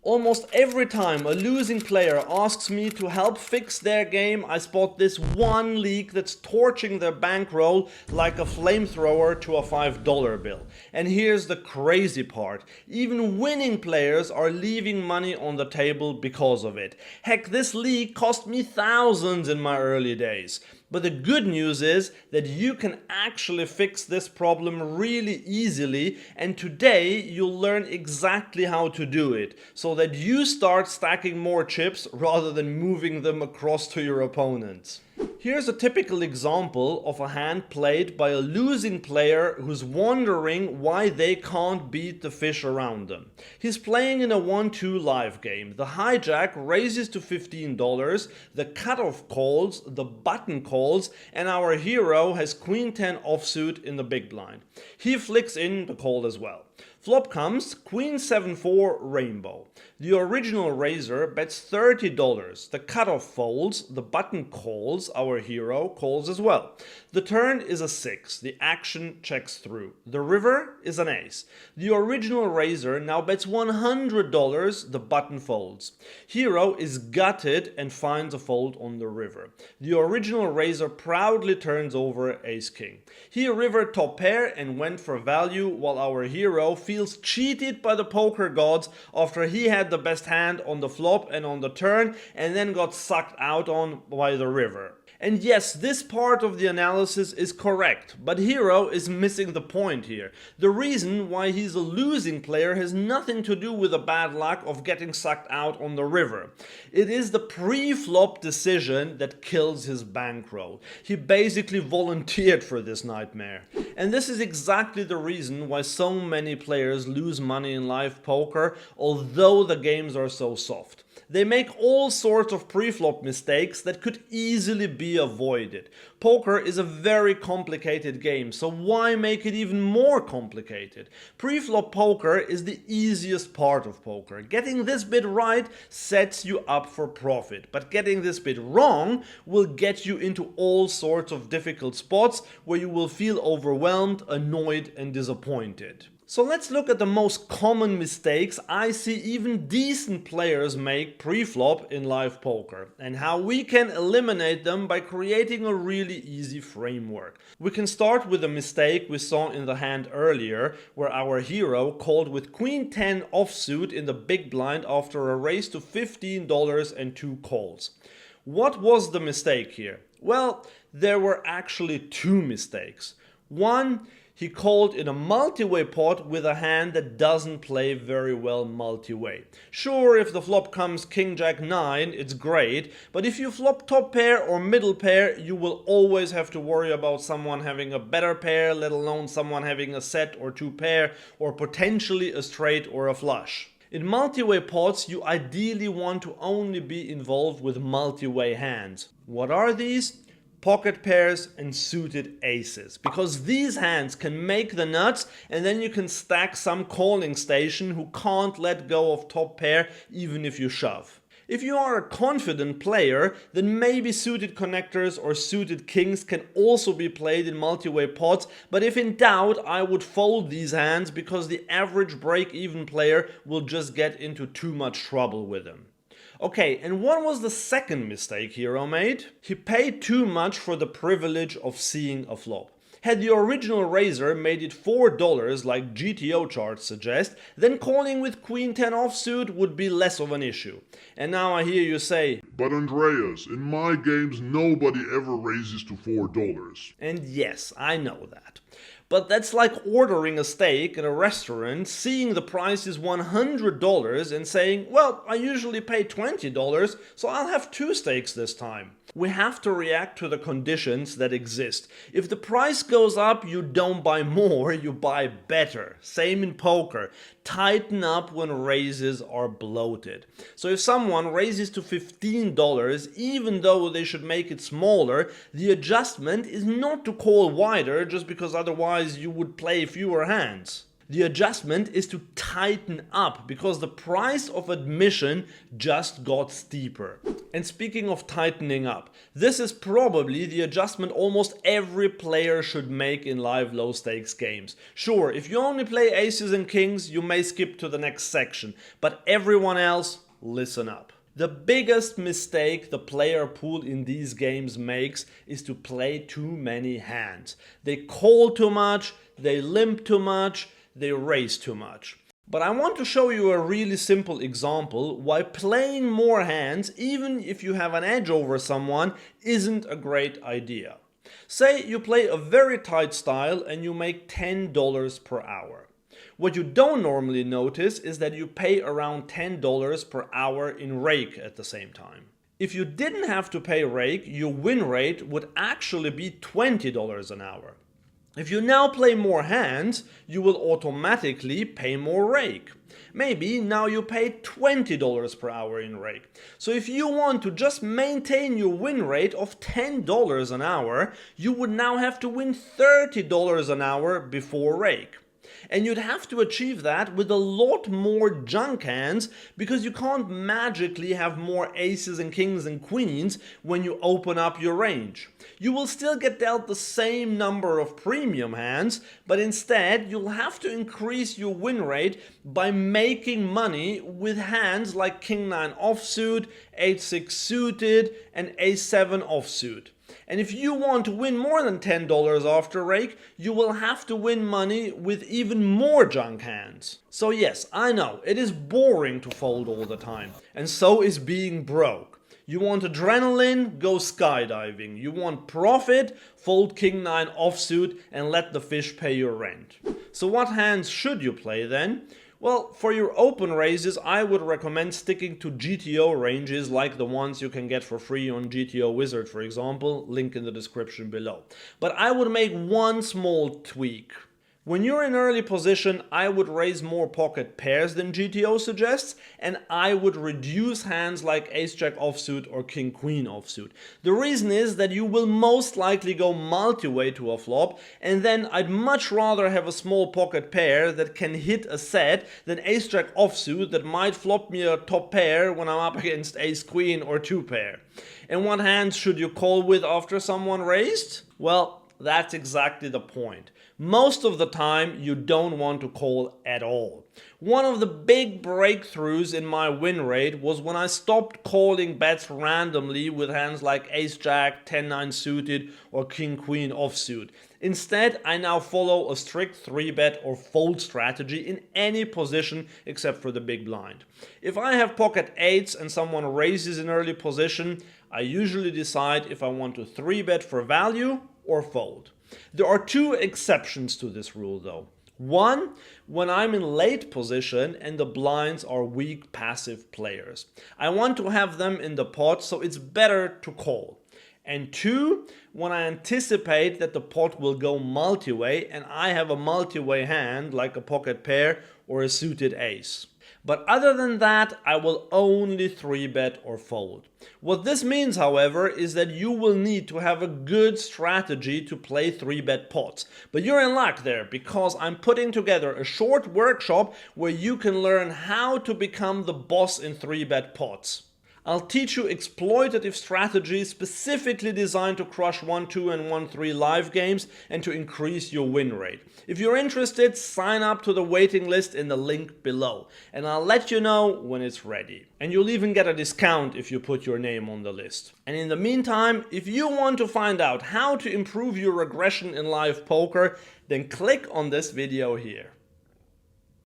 Almost every time a losing player asks me to help fix their game, I spot this one leak that's torching their bankroll like a flamethrower to a $5 bill. And here's the crazy part. Even winning players are leaving money on the table because of it. Heck, this leak cost me thousands in my early days. But the good news is that you can actually fix this problem really easily, and today you'll learn exactly how to do it so that you start stacking more chips rather than moving them across to your opponents. Here's a typical example of a hand played by a losing player who's wondering why they can't beat the fish around them. He's playing in a 1-2 live game. The hijack raises to $15, the cutoff calls, the button calls, and our hero has queen 10 offsuit in the big blind. He flicks in the call as well. Flop comes queen 7-4 rainbow. The original raiser bets $30. The cutoff folds, the button calls, our hero calls as well. The turn is a 6. The action checks through. The river is an ace. The original raiser now bets $100. The button folds. Hero is gutted and finds a fold on the river. The original raiser proudly turns over ace king. He rivered top pair and went for value, while our hero feels cheated by the poker gods after he had the best hand on the flop and on the turn and then got sucked out on by the river. And yes, this part of the analysis is correct, but Hero is missing the point here. The reason why he's a losing player has nothing to do with the bad luck of getting sucked out on the river. It is the pre-flop decision that kills his bankroll. He basically volunteered for this nightmare. And this is exactly the reason why so many players lose money in live poker, although the games are so soft. They make all sorts of pre-flop mistakes that could easily be avoided. Poker is a very complicated game, so why make it even more complicated? Pre-flop poker is the easiest part of poker. Getting this bit right sets you up for profit, but getting this bit wrong will get you into all sorts of difficult spots where you will feel overwhelmed, annoyed, and disappointed. So let's look at the most common mistakes I see even decent players make pre-flop in live poker, and how we can eliminate them by creating a really easy framework. We can start with a mistake we saw in the hand earlier, where our hero called with queen 10 offsuit in the big blind after a raise to $15 and 2 calls. What was the mistake here? Well, there were actually two mistakes. One, he called in a multi-way pot with a hand that doesn't play very well multi-way. Sure, if the flop comes king jack 9, it's great, but if you flop top pair or middle pair, you will always have to worry about someone having a better pair, let alone someone having a set or 2 pair, or potentially a straight or a flush. In multi-way pots, you ideally want to only be involved with multi-way hands. What are these? Pocket pairs and suited aces, because these hands can make the nuts, and then you can stack some calling station who can't let go of top pair even if you shove. If you are a confident player, then maybe suited connectors or suited kings can also be played in multi-way pots, but if in doubt, I would fold these hands because the average break-even player will just get into too much trouble with them. Okay, and what was the second mistake Hero made? He paid too much for the privilege of seeing a flop. Had the original raiser made it $4 like GTO charts suggest, then calling with queen 10 offsuit would be less of an issue. And now I hear you say, "But Andreas, in my games nobody ever raises to $4. And yes, I know that. But that's like ordering a steak in a restaurant, seeing the price is $100 and saying, well, I usually pay $20, so I'll have 2 steaks this time. We have to react to the conditions that exist. If the price goes up, you don't buy more, you buy better. Same in poker. Tighten up when raises are bloated. So if someone raises to $15, even though they should make it smaller, the adjustment is not to call wider just because otherwise you would play fewer hands. The adjustment is to tighten up because the price of admission just got steeper. And speaking of tightening up, this is probably the adjustment almost every player should make in live low stakes games. Sure, if you only play aces and kings, you may skip to the next section, but everyone else, listen up. The biggest mistake the player pool in these games makes is to play too many hands. They call too much, they limp too much, they raise too much. But I want to show you a really simple example why playing more hands, even if you have an edge over someone, isn't a great idea. Say you play a very tight style and you make $10 per hour. What you don't normally notice is that you pay around $10 per hour in rake at the same time. If you didn't have to pay rake, your win rate would actually be $20 an hour. If you now play more hands, you will automatically pay more rake. Maybe now you pay $20 per hour in rake. So if you want to just maintain your win rate of $10 an hour, you would now have to win $30 an hour before rake. And you'd have to achieve that with a lot more junk hands because you can't magically have more aces and kings and queens when you open up your range. You will still get dealt the same number of premium hands, but instead you'll have to increase your win rate by making money with hands like King 9 offsuit, 8-6 suited, and A7 offsuit. And if you want to win more than $10 after rake, you will have to win money with even more junk hands. So yes, I know, it is boring to fold all the time, and so is being broke. You want adrenaline? Go skydiving. You want profit? Fold King 9 offsuit and let the fish pay your rent. So what hands should you play then? Well, for your open raises, I would recommend sticking to GTO ranges like the ones you can get for free on GTO Wizard, for example, link in the description below. But I would make one small tweak. When you're in early position, I would raise more pocket pairs than GTO suggests, and I would reduce hands like Ace-Jack offsuit or King-Queen offsuit. The reason is that you will most likely go multi-way to a flop, and then I'd much rather have a small pocket pair that can hit a set than Ace-Jack offsuit that might flop me a top pair when I'm up against Ace-Queen or 2-pair. And what hands should you call with after someone raised? Well, that's exactly the point. Most of the time, you don't want to call at all. One of the big breakthroughs in my win rate was when I stopped calling bets randomly with hands like Ace-Jack, 10-9 suited, or King-Queen offsuit. Instead, I now follow a strict 3-bet or fold strategy in any position except for the big blind. If I have pocket 8s and someone raises in early position, I usually decide if I want to 3-bet for value or fold. There are two exceptions to this rule though. One, when I'm in late position and the blinds are weak passive players. I want to have them in the pot, so it's better to call. And two, when I anticipate that the pot will go multi-way and I have a multi-way hand like a pocket pair or a suited ace. But other than that, I will only 3-bet or fold. What this means, however, is that you will need to have a good strategy to play 3-bet pots. But you're in luck there, because I'm putting together a short workshop where you can learn how to become the boss in 3-bet pots. I'll teach you exploitative strategies specifically designed to crush 1-2 and 1-3 live games and to increase your win rate. If you're interested, sign up to the waiting list in the link below, and I'll let you know when it's ready. And you'll even get a discount if you put your name on the list. And in the meantime, if you want to find out how to improve your regression in live poker, then click on this video here.